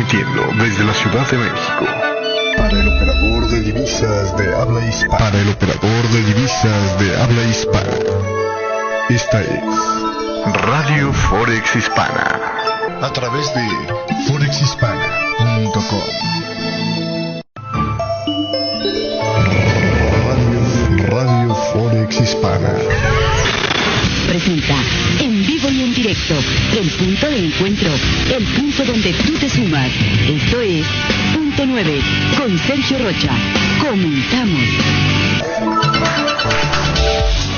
transmitiendo desde la Ciudad de México. Para el operador de divisas de habla hispana. Para el operador de divisas de habla hispana. Esta es Radio Forex Hispana. A través de forexhispana.com. Radio Forex Hispana presenta en vivo y en directo el punto de encuentro, el punto donde tú te sumas. Esto es Punto 9 con Sergio Rocha. Comenzamos.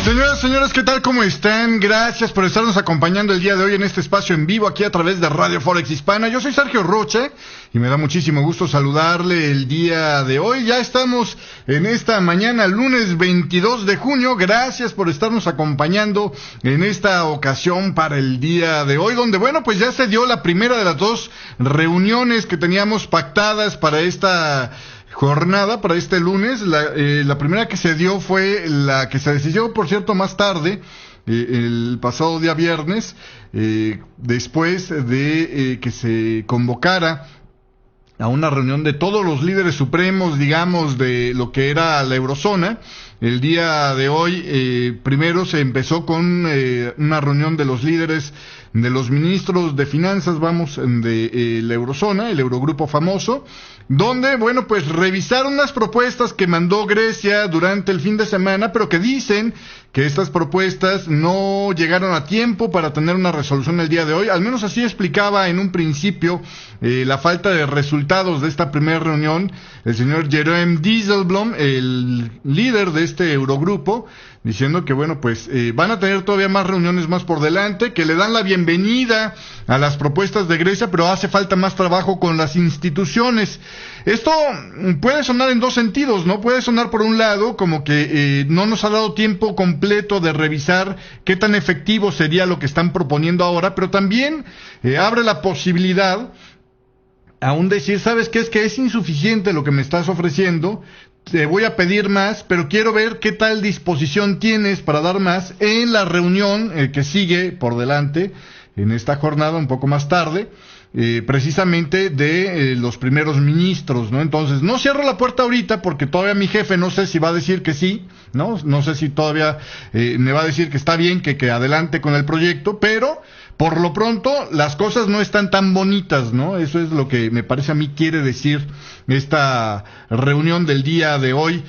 Señoras, señores, ¿qué tal? ¿Cómo están? Gracias por estarnos acompañando el día de hoy en este espacio en vivo aquí a través de Radio Forex Hispana. Yo soy Sergio Rocha y me da muchísimo gusto saludarle el día de hoy. Ya estamos en esta mañana, lunes 22 de junio. Gracias por estarnos acompañando en esta ocasión para el día de hoy, donde, bueno, pues ya se dio la primera de las dos reuniones que teníamos pactadas para esta jornada, para este lunes. La primera que se dio fue la que se decidió, por cierto, más tarde, el pasado día viernes, después de que se convocara a una reunión de todos los líderes supremos, digamos, de lo que era la eurozona. El día de hoy, primero se empezó con una reunión de los líderes, de los ministros de finanzas, de la eurozona, el Eurogrupo famoso, donde, bueno, pues revisaron las propuestas que mandó Grecia durante el fin de semana, pero que dicen que estas propuestas no llegaron a tiempo para tener una resolución el día de hoy. Al menos así explicaba en un principio la falta de resultados de esta primera reunión el señor Jeroen Dijsselbloem, el líder de este Eurogrupo, diciendo que, bueno, pues van a tener todavía más reuniones más por delante, que le dan la bienvenida a las propuestas de Grecia, pero hace falta más trabajo con las instituciones. Esto puede sonar en dos sentidos, ¿no? Puede sonar por un lado como que no nos ha dado tiempo completo de revisar qué tan efectivo sería lo que están proponiendo ahora, pero también abre la posibilidad aún decir, ¿sabes qué? Es que es insuficiente lo que me estás ofreciendo, te voy a pedir más, pero quiero ver qué tal disposición tienes para dar más en la reunión que sigue por delante en esta jornada, un poco más tarde, precisamente de los primeros ministros, ¿no? Entonces, no cierro la puerta ahorita porque todavía mi jefe no sé si va a decir que sí, no sé si todavía me va a decir que está bien, que adelante con el proyecto, pero por lo pronto las cosas no están tan bonitas, ¿no? Eso es lo que me parece a mí quiere decir esta reunión del día de hoy,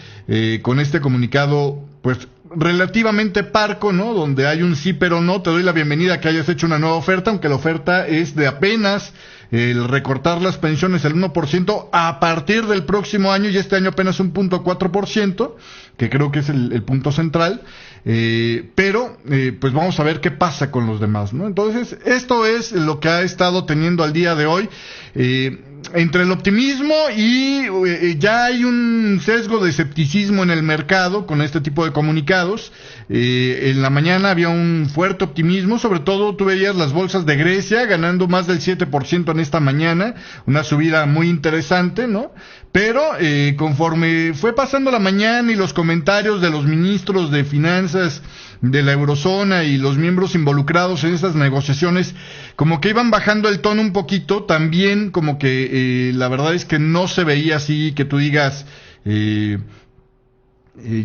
con este comunicado, pues, relativamente parco, ¿no? Donde hay un sí pero no. Te doy la bienvenida a que hayas hecho una nueva oferta, aunque la oferta es de apenas el recortar las pensiones el 1% a partir del próximo año, y este año apenas un 0.4%, que creo que es el punto central, pero pues vamos a ver qué pasa con los demás, ¿no? Entonces, esto es lo que ha estado teniendo al día de hoy. Entre el optimismo y ya hay un sesgo de escepticismo en el mercado con este tipo de comunicados. En la mañana había un fuerte optimismo, sobre todo tú veías las bolsas de Grecia ganando más del 7% en esta mañana, una subida muy interesante, ¿no? Pero conforme fue pasando la mañana y los comentarios de los ministros de finanzas de la eurozona y los miembros involucrados en esas negociaciones, como que iban bajando el tono un poquito, también como que la verdad es que no se veía así que tú digas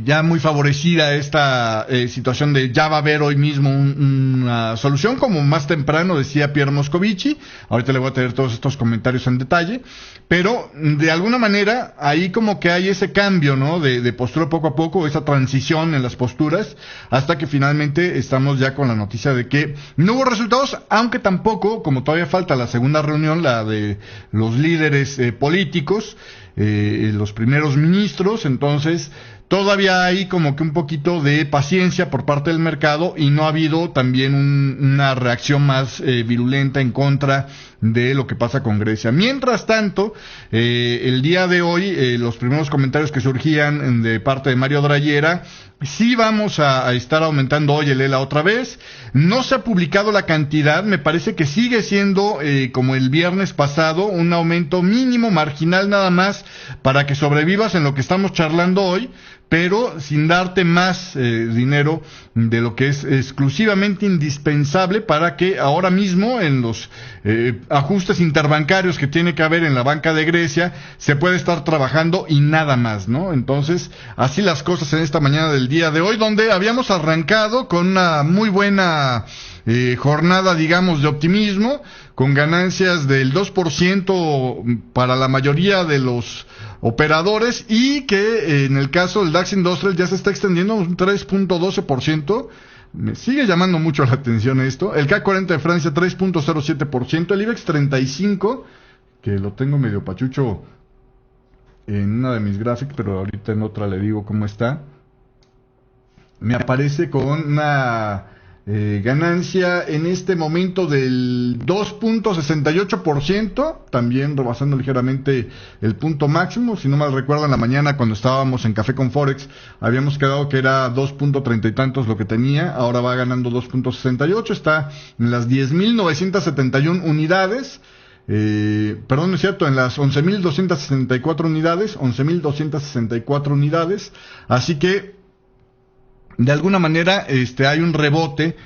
ya muy favorecida esta situación de ya va a haber hoy mismo una solución, como más temprano decía Pierre Moscovici. Ahorita le voy a tener todos estos comentarios en detalle, pero de alguna manera ahí como que hay ese cambio, ¿no? De postura poco a poco, esa transición en las posturas, hasta que finalmente estamos ya con la noticia de que no hubo resultados, aunque tampoco, como todavía falta la segunda reunión, la de los líderes políticos, los primeros ministros, entonces todavía hay como que un poquito de paciencia por parte del mercado y no ha habido también una reacción más virulenta en contra de lo que pasa con Grecia. Mientras tanto, el día de hoy, los primeros comentarios que surgían de parte de Mario Draghi era: sí vamos a estar aumentando hoy el ELA otra vez. No se ha publicado la cantidad, me parece que sigue siendo como el viernes pasado, un aumento mínimo, marginal nada más, para que sobrevivas en lo que estamos charlando hoy, pero sin darte más dinero de lo que es exclusivamente indispensable para que ahora mismo en los ajustes interbancarios que tiene que haber en la banca de Grecia se puede estar trabajando y nada más, ¿no? Entonces, así las cosas en esta mañana del día de hoy, donde habíamos arrancado con una muy buena jornada, digamos, de optimismo, con ganancias del 2% para la mayoría de los operadores, y que en el caso del DAX Industrial ya se está extendiendo un 3.12%. Me sigue llamando mucho la atención esto. El CAC 40 de Francia 3.07%, el IBEX 35, que lo tengo medio pachucho en una de mis gráficas, pero ahorita en otra le digo cómo está. Me aparece con una ganancia en este momento del 2.68%, también rebasando ligeramente el punto máximo. Si no mal recuerdo, en la mañana cuando estábamos en Café con Forex habíamos quedado que era 2.30 y tantos lo que tenía, ahora va ganando 2.68, está en las 10.971 unidades. Perdón, no es cierto, en las 11.264 unidades, 11.264 unidades, así que de alguna manera hay un rebote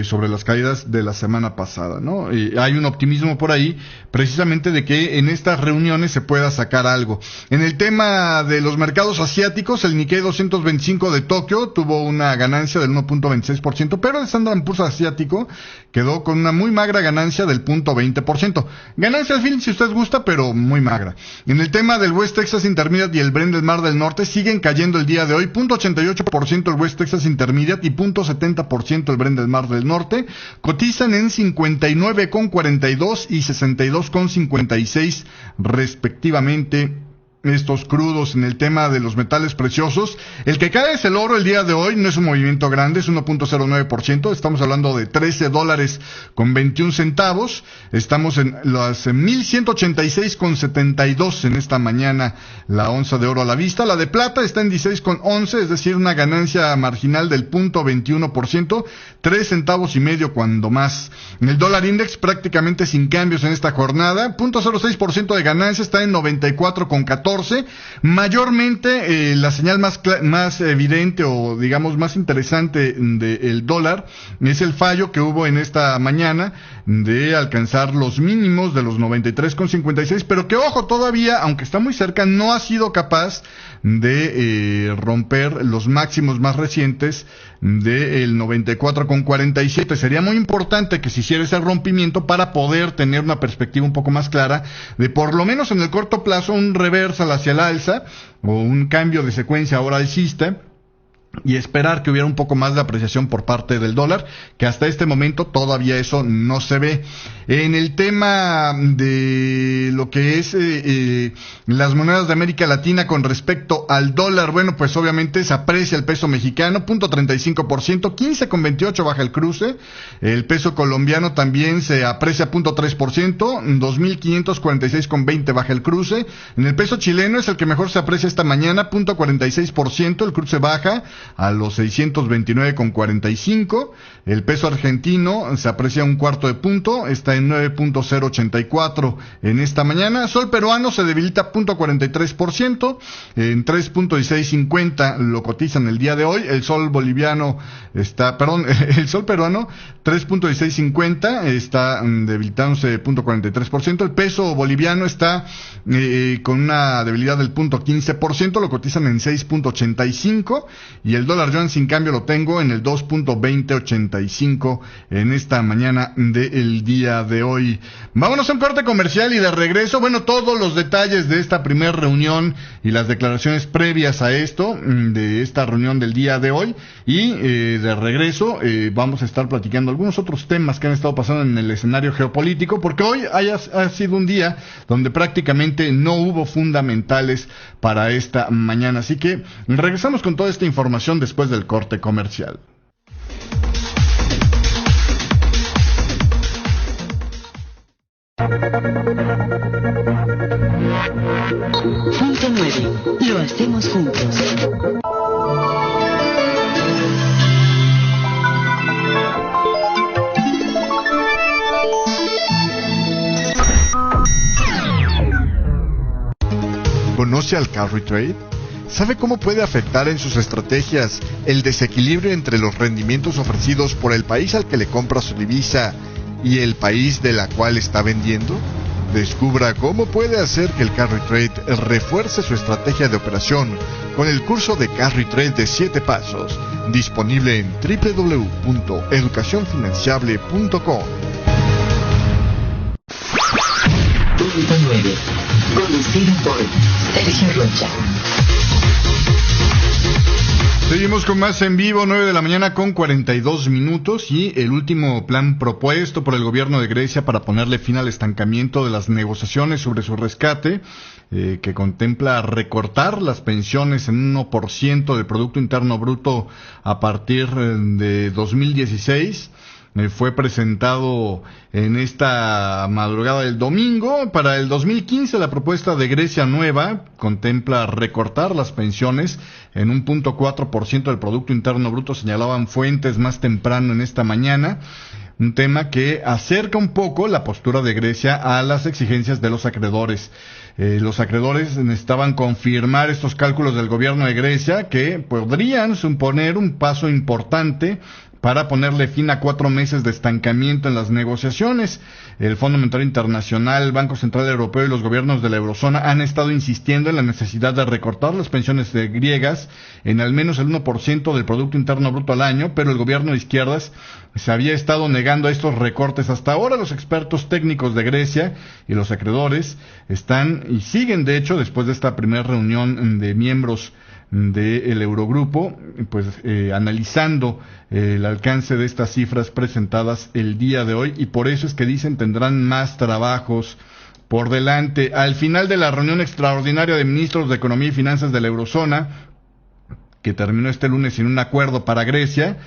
sobre las caídas de la semana pasada, ¿no? Hay un optimismo por ahí, precisamente de que en estas reuniones se pueda sacar algo. En el tema de los mercados asiáticos, el Nikkei 225 de Tokio tuvo una ganancia del 1.26%, pero el Standard & Poor's asiático quedó con una muy magra ganancia del 0.20%. Ganancia al fin, si usted gusta, pero muy magra. En el tema del West Texas Intermediate y el Brent del Mar del Norte siguen cayendo el día de hoy, 0.88% el West Texas Intermediate y 0.70% el Brent del Mar del Norte, cotizan en 59,42 y 62,56 respectivamente estos crudos. En el tema de los metales preciosos, el que cae es el oro el día de hoy, no es un movimiento grande, es 1.09%, estamos hablando de $13.21, estamos en las 1.186,72 en esta mañana la onza de oro a la vista. La de plata está en 16,11, es decir, una ganancia marginal del 0.21%, 3 centavos y medio cuando más. En el dólar index prácticamente sin cambios en esta jornada, 0.06% de ganancia, está en 94,14. Mayormente la señal más evidente o digamos más interesante del dólar es el fallo que hubo en esta mañana de alcanzar los mínimos de los 93,56, pero que ojo, todavía, aunque está muy cerca, no ha sido capaz de romper los máximos más recientes del 94,47. Sería muy importante que se hiciera ese rompimiento para poder tener una perspectiva un poco más clara de, por lo menos en el corto plazo, un reversal hacia el alza o un cambio de secuencia ahora alcista, y esperar que hubiera un poco más de apreciación por parte del dólar, que hasta este momento todavía eso no se ve. En el tema de lo que es las monedas de América Latina con respecto al dólar, bueno, pues obviamente se aprecia el peso mexicano, 0.35%, 15,28 baja el cruce. El peso colombiano también se aprecia 0.3%, 2.546,20 baja el cruce. En el peso chileno es el que mejor se aprecia esta mañana, 0.46%, el cruce baja a los 629,45. El peso argentino se aprecia un cuarto de punto, está en 9.084 en esta mañana. Sol peruano se debilita 0.43%, en 3.1650 lo cotizan el día de hoy. El sol boliviano está, el sol peruano 3.1650 está debilitándose 0.43%. El peso boliviano está con una debilidad del 0.15%, lo cotizan en 6.85, y el dólar yuan sin cambio lo tengo en el 2.2085 en esta mañana del día de hoy. Vámonos a un corte comercial y de regreso, bueno, todos los detalles de esta primera reunión y las declaraciones previas a esto, de esta reunión del día de hoy, y de regreso vamos a estar platicando algunos otros temas que han estado pasando en el escenario geopolítico, porque hoy ha sido un día donde prácticamente no hubo fundamentales para esta mañana, así que regresamos con toda esta información después del corte comercial. Punto 9. Lo hacemos juntos. ¿Conoce al Carry Trade? ¿Sabe cómo puede afectar en sus estrategias el desequilibrio entre los rendimientos ofrecidos por el país al que le compra su divisa y el país de la cual está vendiendo? Descubra cómo puede hacer que el Carry Trade refuerce su estrategia de operación con el curso de Carry Trade de 7 pasos, disponible en www.educacionfinanciable.com. Punto 9. Conducido por Sergio Rocha. Seguimos con más en vivo, 9 de la mañana con 42 minutos, y el último plan propuesto por el gobierno de Grecia para ponerle fin al estancamiento de las negociaciones sobre su rescate, que contempla recortar las pensiones en 1% del Producto Interno Bruto a partir de 2016. Fue presentado en esta madrugada del domingo. Para el 2015, la propuesta de Grecia Nueva contempla recortar las pensiones en 1.4% del Producto Interno Bruto, señalaban fuentes más temprano en esta mañana. Un tema que acerca un poco la postura de Grecia a las exigencias de los acreedores. Los acreedores necesitaban confirmar estos cálculos del gobierno de Grecia, que podrían suponer un paso importante para ponerle fin a 4 meses de estancamiento en las negociaciones. El Fondo Monetario Internacional, el Banco Central Europeo y los gobiernos de la eurozona han estado insistiendo en la necesidad de recortar las pensiones griegas en al menos el 1% del Producto Interno Bruto al año, pero el gobierno de izquierdas se había estado negando a estos recortes. Hasta ahora los expertos técnicos de Grecia y los acreedores están y siguen, de hecho, después de esta primera reunión de miembros del Eurogrupo, pues analizando el alcance de estas cifras presentadas el día de hoy, y por eso es que dicen tendrán más trabajos por delante. Al final de la reunión extraordinaria de ministros de Economía y Finanzas de la Eurozona, que terminó este lunes sin un acuerdo para Grecia,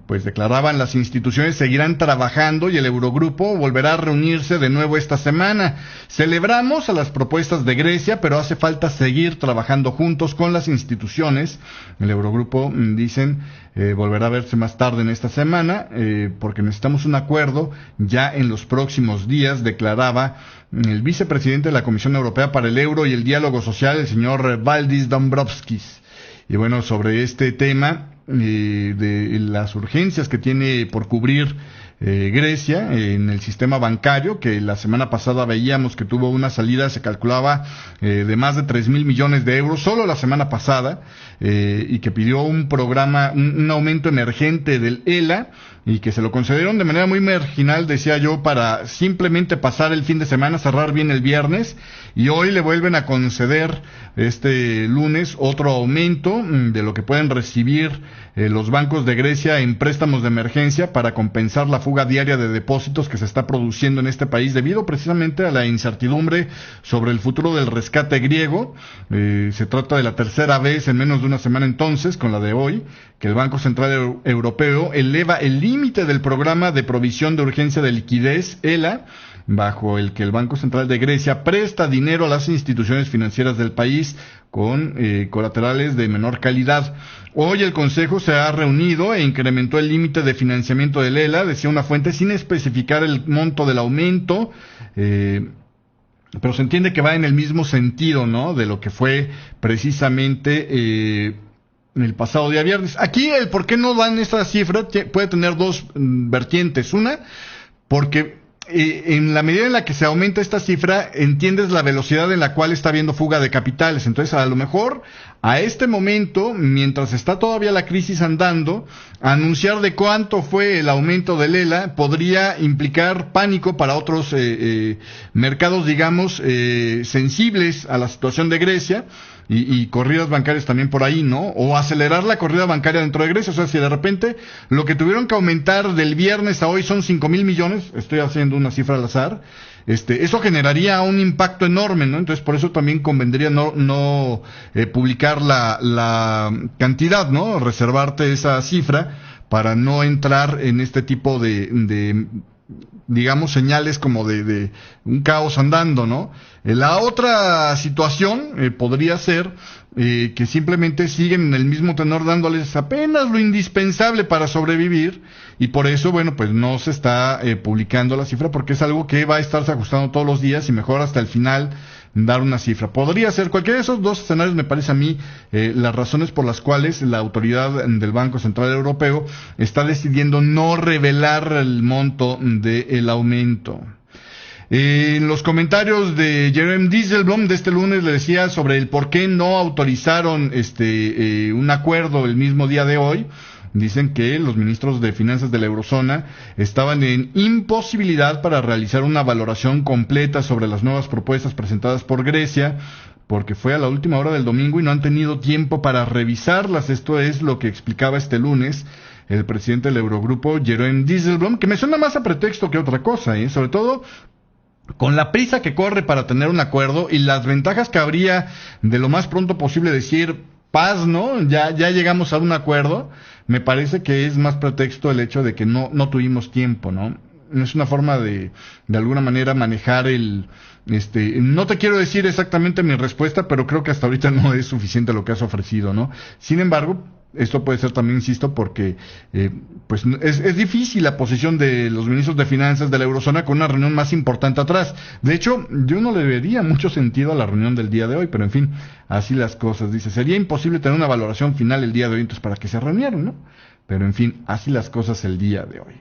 pues declaraban las instituciones seguirán trabajando y el Eurogrupo volverá a reunirse de nuevo esta semana. Celebramos a las propuestas de Grecia, pero hace falta seguir trabajando juntos con las instituciones. El Eurogrupo, dicen, volverá a verse más tarde en esta semana, porque necesitamos un acuerdo ya en los próximos días, declaraba el vicepresidente de la Comisión Europea para el Euro y el Diálogo Social, el señor Valdis Dombrovskis. Y bueno, sobre este tema de las urgencias que tiene por cubrir Grecia en el sistema bancario, que la semana pasada veíamos que tuvo una salida, se calculaba de más de 3,000 millones de euros solo la semana pasada, y que pidió un programa, un aumento emergente del ELA, y que se lo concedieron de manera muy marginal, decía yo, para simplemente pasar el fin de semana, cerrar bien el viernes, y hoy le vuelven a conceder este lunes otro aumento de lo que pueden recibir los bancos de Grecia en préstamos de emergencia para compensar la fuga diaria de depósitos que se está produciendo en este país debido precisamente a la incertidumbre sobre el futuro del rescate griego. Se trata de la tercera vez en menos de una semana entonces, con la de hoy, que el Banco Central Europeo eleva el límite del programa de provisión de urgencia de liquidez, ELA, bajo el que el Banco Central de Grecia presta dinero a las instituciones financieras del país con colaterales de menor calidad. Hoy el Consejo se ha reunido e incrementó el límite de financiamiento del ELA, decía una fuente, sin especificar el monto del aumento, pero se entiende que va en el mismo sentido, ¿no?, de lo que fue precisamente el pasado día viernes. Aquí el por qué no dan esta cifra puede tener dos vertientes. Una, porque en la medida en la que se aumenta esta cifra, entiendes la velocidad en la cual está habiendo fuga de capitales. Entonces, a lo mejor, a este momento, mientras está todavía la crisis andando, anunciar de cuánto fue el aumento del ELA podría implicar pánico para otros mercados, digamos, sensibles a la situación de Grecia. Y corridas bancarias también por ahí, ¿no? O acelerar la corrida bancaria dentro de Grecia. O sea, si de repente lo que tuvieron que aumentar del viernes a hoy son 5,000 millones, estoy haciendo una cifra al azar, eso generaría un impacto enorme, ¿no? Entonces, por eso también convendría no publicar la cantidad, ¿no? Reservarte esa cifra para no entrar en este tipo de digamos, señales como de un caos andando, ¿no? La otra situación podría ser que simplemente siguen en el mismo tenor dándoles apenas lo indispensable para sobrevivir, y por eso, bueno, pues no se está publicando la cifra, porque es algo que va a estarse ajustando todos los días y mejor hasta el final dar una cifra. Podría ser cualquiera de esos dos escenarios, me parece a mí, las razones por las cuales la autoridad del Banco Central Europeo está decidiendo no revelar el monto del aumento. En los comentarios de Jerome Dijsselbloem de este lunes le decía sobre el por qué no autorizaron un acuerdo el mismo día de hoy. Dicen que los ministros de finanzas de la eurozona estaban en imposibilidad para realizar una valoración completa sobre las nuevas propuestas presentadas por Grecia, porque fue a la última hora del domingo y no han tenido tiempo para revisarlas. Esto es lo que explicaba este lunes el presidente del Eurogrupo, Jerome Dijsselbloem, que me suena más a pretexto que otra cosa, sobre todo con la prisa que corre para tener un acuerdo y las ventajas que habría de lo más pronto posible decir paz, ¿no? Ya llegamos a un acuerdo. Me parece que es más pretexto el hecho de que no tuvimos tiempo, ¿no? Es una forma de alguna manera manejar no te quiero decir exactamente mi respuesta, pero creo que hasta ahorita no es suficiente lo que has ofrecido, ¿no? Sin embargo, esto puede ser también, insisto, porque pues es difícil la posición de los ministros de finanzas de la eurozona con una reunión más importante atrás. De hecho, yo no le vería mucho sentido a la reunión del día de hoy, pero en fin, así las cosas. Dice, sería imposible tener una valoración final el día de hoy, entonces ¿para qué se reunieron, no? Pero en fin, así las cosas el día de hoy.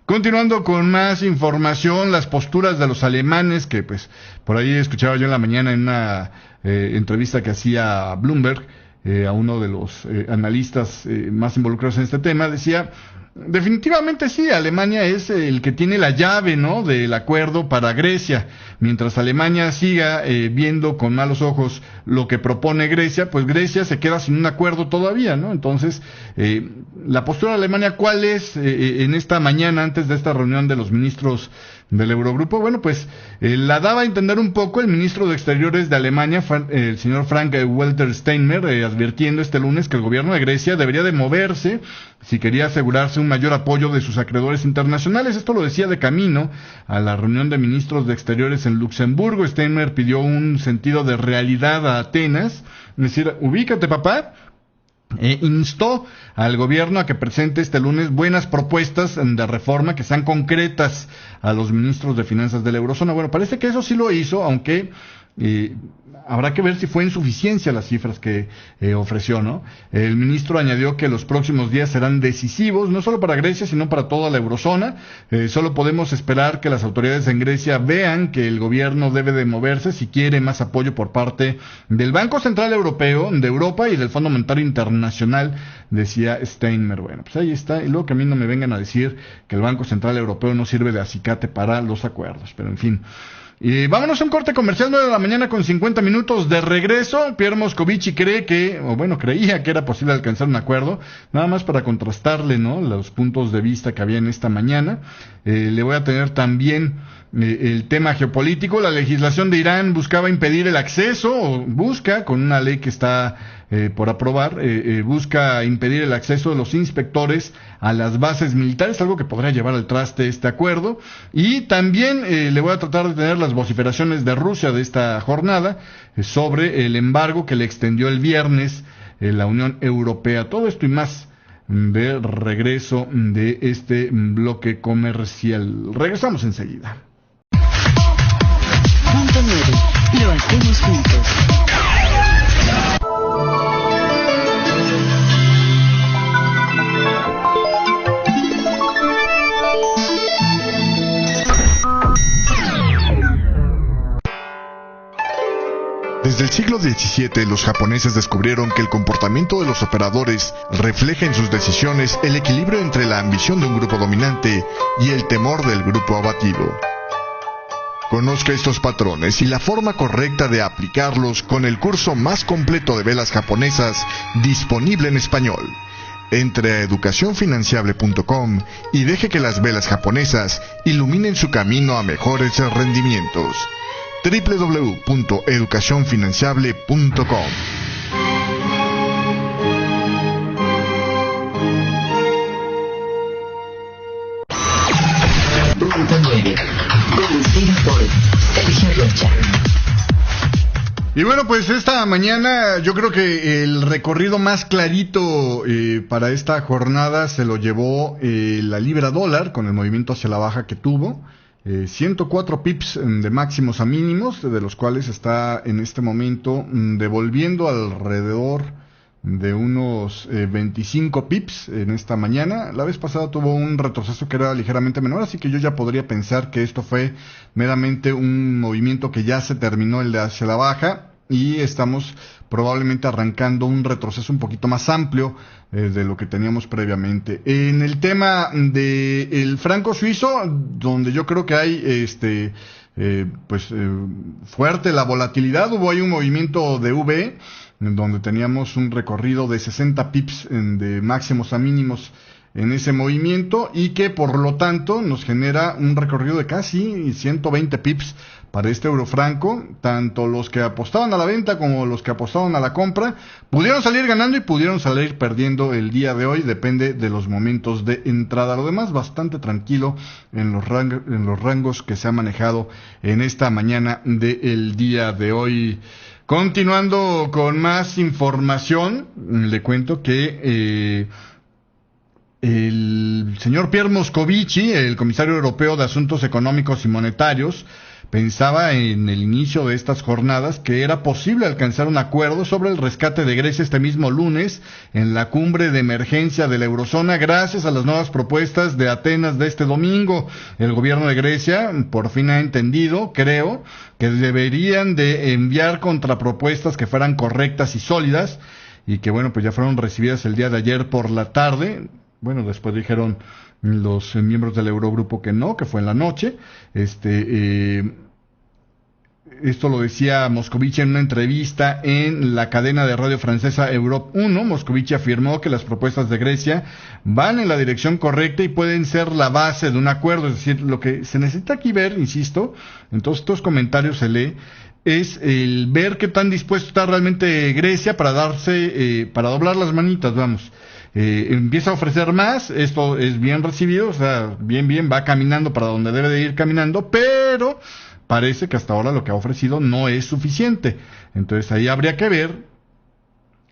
Continuando con más información, las posturas de los alemanes, que pues por ahí escuchaba yo en la mañana en una entrevista que hacía Bloomberg, a uno de los analistas más involucrados en este tema, decía, definitivamente sí, Alemania es el que tiene la llave, ¿no?, del acuerdo para Grecia. Mientras Alemania siga viendo con malos ojos lo que propone Grecia, pues Grecia se queda sin un acuerdo todavía, ¿no? Entonces, la postura de Alemania, ¿cuál es en esta mañana, antes de esta reunión de los ministros del Eurogrupo? Bueno, pues la daba a entender un poco el ministro de Exteriores de Alemania, el señor Frank-Walter Steinmeier, advirtiendo este lunes que el gobierno de Grecia debería de moverse si quería asegurarse un mayor apoyo de sus acreedores internacionales. Esto lo decía de camino a la reunión de ministros de Exteriores en Luxemburgo. Steinmeier pidió un sentido de realidad a Atenas, es decir, ubícate, papá. Instó al gobierno a que presente este lunes buenas propuestas de reforma que sean concretas a los ministros de finanzas de la eurozona. Bueno, parece que eso sí lo hizo, aunque habrá que ver si fue insuficiencia las cifras que ofreció, ¿no? El ministro añadió que los próximos días serán decisivos, no solo para Grecia, sino para toda la eurozona. Solo podemos esperar que las autoridades en Grecia vean que el gobierno debe de moverse si quiere más apoyo por parte del Banco Central Europeo, de Europa y del Fondo Monetario Internacional, decía Steinmeier. Bueno, pues ahí está. Y luego que a mí no me vengan a decir que el Banco Central Europeo no sirve de acicate para los acuerdos, pero en fin. Y vámonos a un corte comercial, 9 de la mañana con 50 minutos de regreso. Pierre Moscovici creía que era posible alcanzar un acuerdo, nada más para contrastarle, ¿no?, los puntos de vista que había en esta mañana. Le voy a tener también el tema geopolítico. La legislación de Irán buscaba impedir el acceso, o busca, con una ley que está por aprobar, busca impedir el acceso de los inspectores a las bases militares, algo que podría llevar al traste este acuerdo. Y también le voy a tratar de tener las vociferaciones de Rusia de esta jornada sobre el embargo que le extendió el viernes la Unión Europea. Todo esto y más de regreso de este bloque comercial. Regresamos enseguida. Punto 9. Lo hacemos juntos. Desde el siglo XVII, los japoneses descubrieron que el comportamiento de los operadores refleja en sus decisiones el equilibrio entre la ambición de un grupo dominante y el temor del grupo abatido. Conozca estos patrones y la forma correcta de aplicarlos con el curso más completo de velas japonesas disponible en español. Entre a educacionfinanciable.com y deje que las velas japonesas iluminen su camino a mejores rendimientos. www.educacionfinanciable.com. Punto 9. Conducido por Sergio Rocha. Y bueno, pues esta mañana yo creo que el recorrido más clarito para esta jornada se lo llevó la libra dólar con el movimiento hacia la baja que tuvo. 104 pips de máximos a mínimos, de los cuales está en este momento devolviendo alrededor de unos 25 pips en esta mañana. La vez pasada tuvo un retroceso que era ligeramente menor, así que yo ya podría pensar que esto fue meramente un movimiento que ya se terminó, el de hacia la baja, y estamos probablemente arrancando un retroceso un poquito más amplio de lo que teníamos previamente. En el tema del franco suizo, donde yo creo que hay fuerte la volatilidad, hubo ahí un movimiento de V, en donde teníamos un recorrido de 60 pips de máximos a mínimos en ese movimiento, y que por lo tanto nos genera un recorrido de casi 120 pips para este eurofranco. Tanto los que apostaban a la venta como los que apostaban a la compra pudieron salir ganando y pudieron salir perdiendo el día de hoy, depende de los momentos de entrada. Lo demás bastante tranquilo en los rangos que se ha manejado en esta mañana del día de hoy. Continuando con más información, le cuento que el señor Pierre Moscovici, el comisario europeo de Asuntos Económicos y Monetarios, pensaba en el inicio de estas jornadas que era posible alcanzar un acuerdo sobre el rescate de Grecia este mismo lunes en la cumbre de emergencia de la eurozona, gracias a las nuevas propuestas de Atenas de este domingo. El gobierno de Grecia por fin ha entendido, creo, que deberían de enviar contrapropuestas que fueran correctas y sólidas, y que bueno, pues ya fueron recibidas el día de ayer por la tarde. Bueno, después dijeron los miembros del Eurogrupo que no, que fue en la noche. Esto lo decía Moscovici en una entrevista en la cadena de radio francesa Europe 1. Moscovici afirmó que las propuestas de Grecia van en la dirección correcta y pueden ser la base de un acuerdo. Es decir, lo que se necesita aquí ver, insisto, en todos estos comentarios se lee, es el ver qué tan dispuesto está realmente Grecia para doblar las manitas, vamos. Empieza a ofrecer más, esto es bien recibido, o sea, bien, va caminando para donde debe de ir caminando, pero parece que hasta ahora lo que ha ofrecido no es suficiente. Entonces ahí habría que ver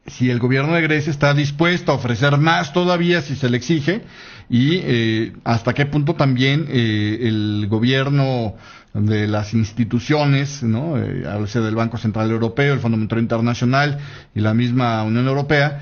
si el gobierno de Grecia está dispuesto a ofrecer más todavía si se le exige, y hasta qué punto también el gobierno de las instituciones, ¿no? Habla del Banco Central Europeo, el Fondo Monetario Internacional y la misma Unión Europea,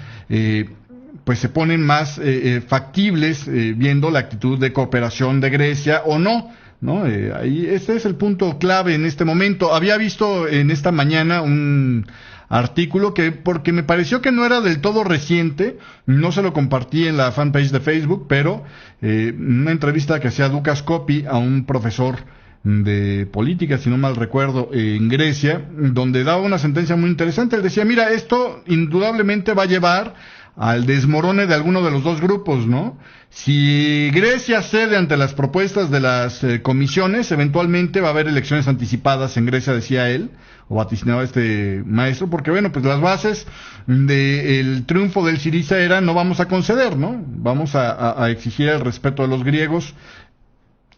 pues se ponen más factibles viendo la actitud de cooperación de Grecia o no, ¿no? Ahí este es el punto clave en este momento. Había visto en esta mañana un artículo que, porque me pareció que no era del todo reciente, no se lo compartí en la fanpage de Facebook, pero una entrevista que hacía Dukas Kopi a un profesor de política, si no mal recuerdo, en Grecia, donde daba una sentencia muy interesante. Él decía, mira, esto indudablemente va a llevar al desmorone de alguno de los dos grupos, ¿no? Si Grecia cede ante las propuestas de las comisiones, eventualmente va a haber elecciones anticipadas en Grecia, decía él, o vaticinaba este maestro, porque bueno, pues las bases del triunfo del Syriza era no vamos a conceder, ¿no? Vamos a exigir el respeto de los griegos,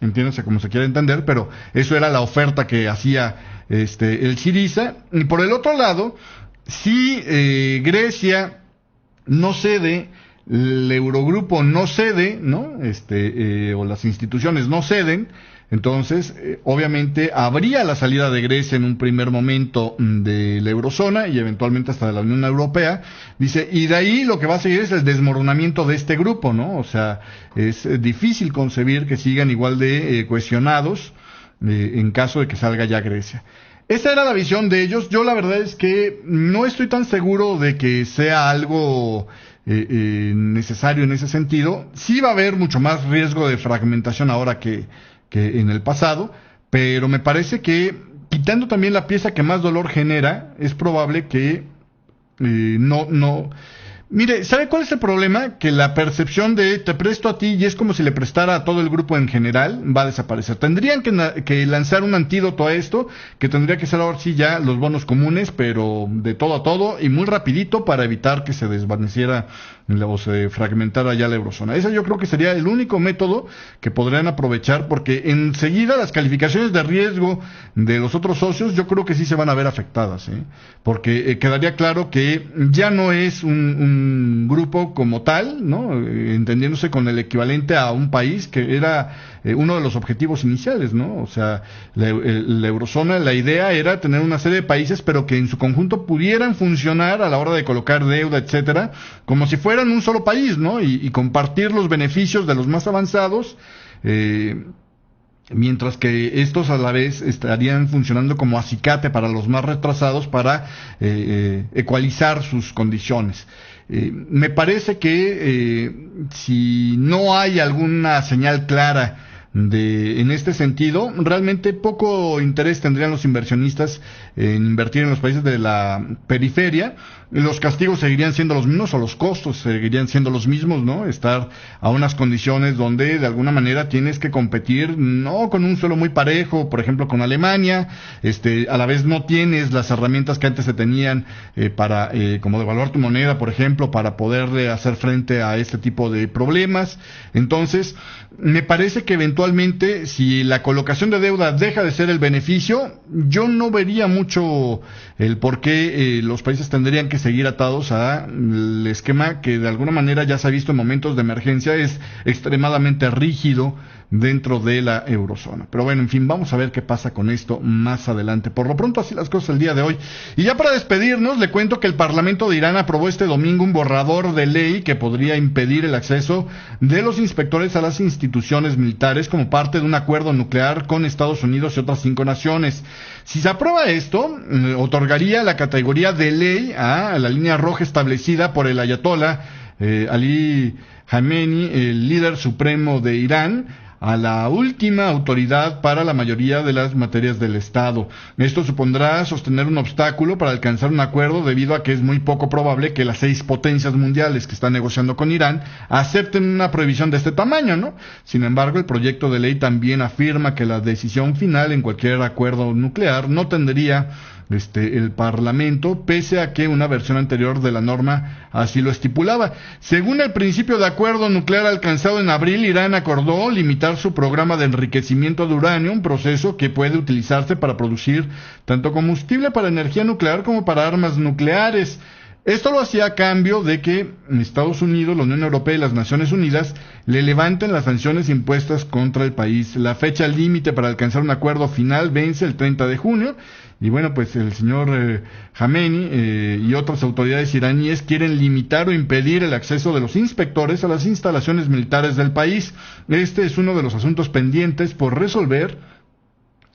entiéndase como se quiera entender, pero eso era la oferta que hacía el Syriza. Y por el otro lado, si Grecia no cede, el Eurogrupo no cede, ¿no? O las instituciones no ceden, entonces obviamente habría la salida de Grecia en un primer momento de la eurozona y eventualmente hasta de la Unión Europea. Dice, y de ahí lo que va a seguir es el desmoronamiento de este grupo, ¿no? O sea, es difícil concebir que sigan igual de cohesionados en caso de que salga ya Grecia. Esa era la visión de ellos. Yo la verdad es que no estoy tan seguro de que sea algo necesario en ese sentido. Sí va a haber mucho más riesgo de fragmentación ahora que en el pasado, pero me parece que quitando también la pieza que más dolor genera, es probable que no. Mire, ¿sabe cuál es el problema? Que la percepción de te presto a ti y es como si le prestara a todo el grupo en general va a desaparecer. Tendrían que lanzar un antídoto a esto, que tendría que ser ahora sí ya los bonos comunes, pero de todo a todo y muy rapidito para evitar que se desvaneciera o se fragmentara ya la eurozona. Ese yo creo que sería el único método que podrían aprovechar, porque enseguida las calificaciones de riesgo de los otros socios yo creo que sí se van a ver afectadas, porque quedaría claro que ya no es un grupo como tal, ¿no? Entendiéndose con el equivalente a un país, que era uno de los objetivos iniciales, ¿no? O sea, la eurozona, la idea era tener una serie de países, pero que en su conjunto pudieran funcionar a la hora de colocar deuda, etcétera, como si fueran un solo país, ¿no? Y compartir los beneficios de los más avanzados, mientras que estos a la vez estarían funcionando como acicate para los más retrasados para ecualizar sus condiciones. Me parece que si no hay alguna señal clara en este sentido, realmente poco interés tendrían los inversionistas en invertir en los países de la periferia. Los castigos seguirían siendo los mismos, o los costos seguirían siendo los mismos, ¿no? Estar a unas condiciones donde de alguna manera tienes que competir, no con un suelo muy parejo, por ejemplo con Alemania, a la vez no tienes las herramientas que antes se tenían para, como devaluar tu moneda, por ejemplo, para poder hacer frente a este tipo de problemas. Entonces, me parece que eventualmente, si la colocación de deuda deja de ser el beneficio, yo no vería mucho el por qué los países tendrían que seguir atados al esquema que de alguna manera ya se ha visto en momentos de emergencia, es extremadamente rígido dentro de la eurozona. Pero bueno, en fin, vamos a ver qué pasa con esto más adelante. Por lo pronto, así las cosas el día de hoy. Y ya para despedirnos, le cuento que el Parlamento de Irán aprobó este domingo un borrador de ley que podría impedir el acceso de los inspectores a las instituciones militares como parte de un acuerdo nuclear con Estados Unidos y otras 5 naciones. Si se aprueba esto, otorgaría la categoría de ley a la línea roja establecida por el ayatolá Ali Khamenei, el líder supremo de Irán, a la última autoridad para la mayoría de las materias del Estado. Esto supondrá sostener un obstáculo para alcanzar un acuerdo, debido a que es muy poco probable que las 6 potencias mundiales que están negociando con Irán acepten una prohibición de este tamaño, ¿no? Sin embargo, el proyecto de ley también afirma que la decisión final en cualquier acuerdo nuclear no tendría el Parlamento, pese a que una versión anterior de la norma así lo estipulaba. Según el principio de acuerdo nuclear alcanzado en abril, Irán acordó limitar su programa de enriquecimiento de uranio, un proceso que puede utilizarse para producir tanto combustible para energía nuclear como para armas nucleares. Esto lo hacía a cambio de que Estados Unidos, la Unión Europea y las Naciones Unidas le levanten las sanciones impuestas contra el país. La fecha límite para alcanzar un acuerdo final vence el 30 de junio. Y bueno, pues el señor Khamenei y otras autoridades iraníes quieren limitar o impedir el acceso de los inspectores a las instalaciones militares del país. Este es uno de los asuntos pendientes por resolver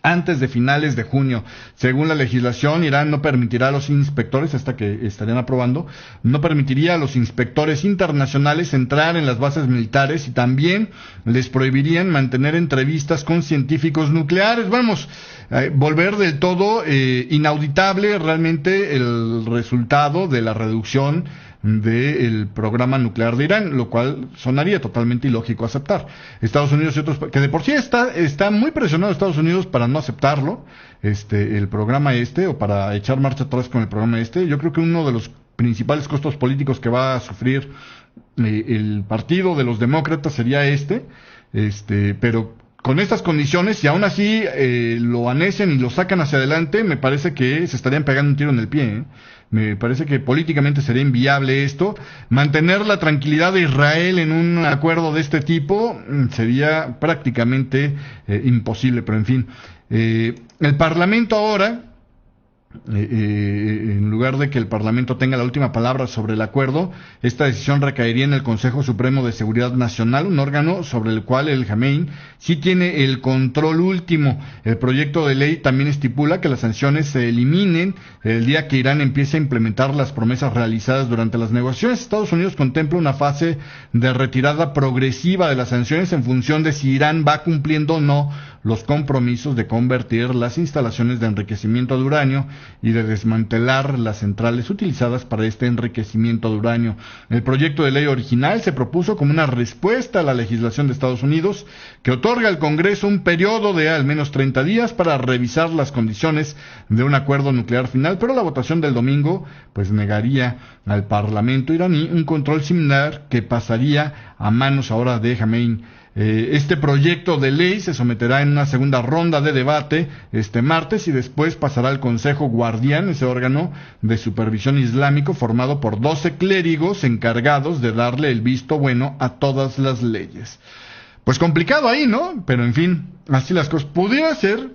antes de finales de junio. Según la legislación, Irán no permitirá a los inspectores, hasta que estarían aprobando, no permitiría a los inspectores internacionales entrar en las bases militares, y también les prohibirían mantener entrevistas con científicos nucleares. Vamos, volver del todo inauditable realmente el resultado de la reducción del programa nuclear de Irán, lo cual sonaría totalmente ilógico aceptar. Estados Unidos y otros, que de por sí está muy presionado Estados Unidos para no aceptarlo, el programa o para echar marcha atrás con el programa yo creo que uno de los principales costos políticos que va a sufrir el partido de los demócratas sería pero con estas condiciones, y aún así lo anecian y lo sacan hacia adelante, me parece que se estarían pegando un tiro en el pie. Me parece que políticamente sería inviable esto. Mantener la tranquilidad de Israel en un acuerdo de este tipo sería prácticamente imposible, pero en fin. El Parlamento ahora, en lugar de que el Parlamento tenga la última palabra sobre el acuerdo, esta decisión recaería en el Consejo Supremo de Seguridad Nacional, un órgano sobre el cual el Khamenei sí tiene el control último. El proyecto de ley también estipula que las sanciones se eliminen el día que Irán empiece a implementar las promesas realizadas durante las negociaciones. Estados Unidos contempla una fase de retirada progresiva de las sanciones en función de si Irán va cumpliendo o no los compromisos de convertir las instalaciones de enriquecimiento de uranio y de desmantelar las centrales utilizadas para este enriquecimiento de uranio. El proyecto de ley original se propuso como una respuesta a la legislación de Estados Unidos, que otorga al Congreso un periodo de al menos 30 días para revisar las condiciones de un acuerdo nuclear final, pero la votación del domingo pues negaría al Parlamento iraní un control similar que pasaría a manos ahora de Khamenei. Este proyecto de ley se someterá en una segunda ronda de debate este martes, y después pasará al Consejo Guardián, ese órgano de supervisión islámico formado por 12 clérigos encargados de darle el visto bueno a todas las leyes. pues complicado ahí, ¿no? Pero en fin, así las cosas. Pudiera ser,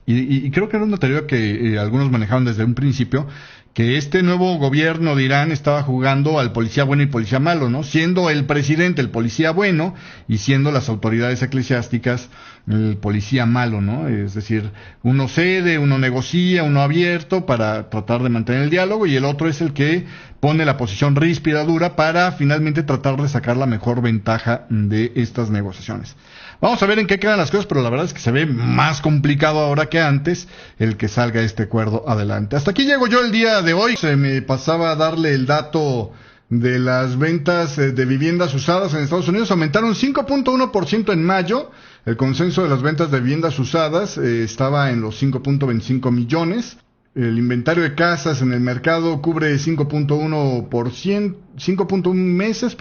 y creo que era una teoría que algunos manejaban desde un principio, que este nuevo gobierno de Irán estaba jugando al policía bueno y policía malo, ¿no? Siendo el presidente el policía bueno y siendo las autoridades eclesiásticas el policía malo, ¿no? Es decir, uno cede, uno negocia, uno abierto para tratar de mantener el diálogo y el otro es el que pone la posición ríspida, dura, para finalmente tratar de sacar la mejor ventaja de estas negociaciones. Vamos a ver en qué quedan las cosas, pero la verdad es que se ve más complicado ahora que antes el que salga este acuerdo adelante. Hasta aquí llego yo el día de hoy. Se me pasaba a darle el dato de las ventas de viviendas usadas en Estados Unidos. Aumentaron 5.1% en mayo. El consenso de las ventas de viviendas usadas estaba en los 5.25 millones. El inventario de casas en el mercado cubre 5.1 meses,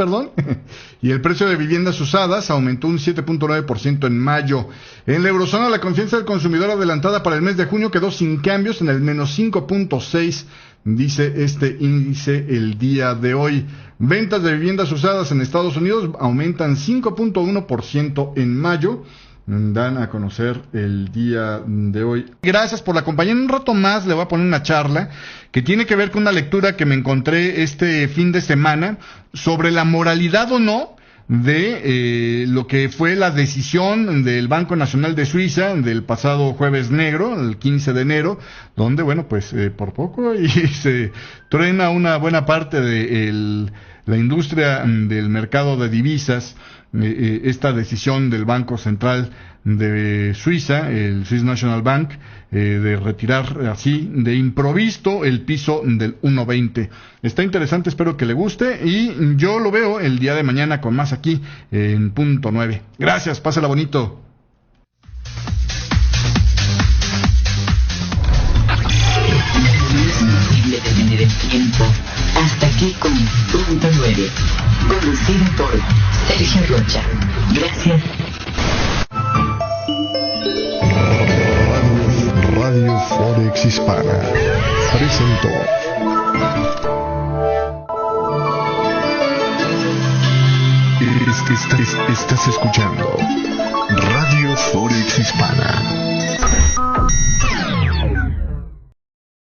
y el precio de viviendas usadas aumentó un 7.9% en mayo. En la eurozona, la confianza del consumidor adelantada para el mes de junio quedó sin cambios en el menos 5.6, dice este índice el día de hoy. Ventas de viviendas usadas en Estados Unidos aumentan 5.1% en mayo. Dan a conocer el día de hoy. Gracias por la compañía. En un rato más le voy a poner una charla que tiene que ver con una lectura que me encontré este fin de semana sobre la moralidad o no de lo que fue la decisión del Banco Nacional de Suiza del pasado jueves negro, el 15 de enero, donde, bueno, pues por poco y se truena una buena parte de la industria del mercado de divisas. Esta decisión del Banco Central de Suiza, el Swiss National Bank, de retirar así de improviso el piso del 1.20. Está interesante, espero que le guste y yo lo veo el día de mañana con más aquí en punto 9. Gracias, pásala bonito. Hasta aquí con punto 9, conducido por Sergio Rocha. Gracias. Radio Forex Hispana presentó estás escuchando Radio Forex Hispana.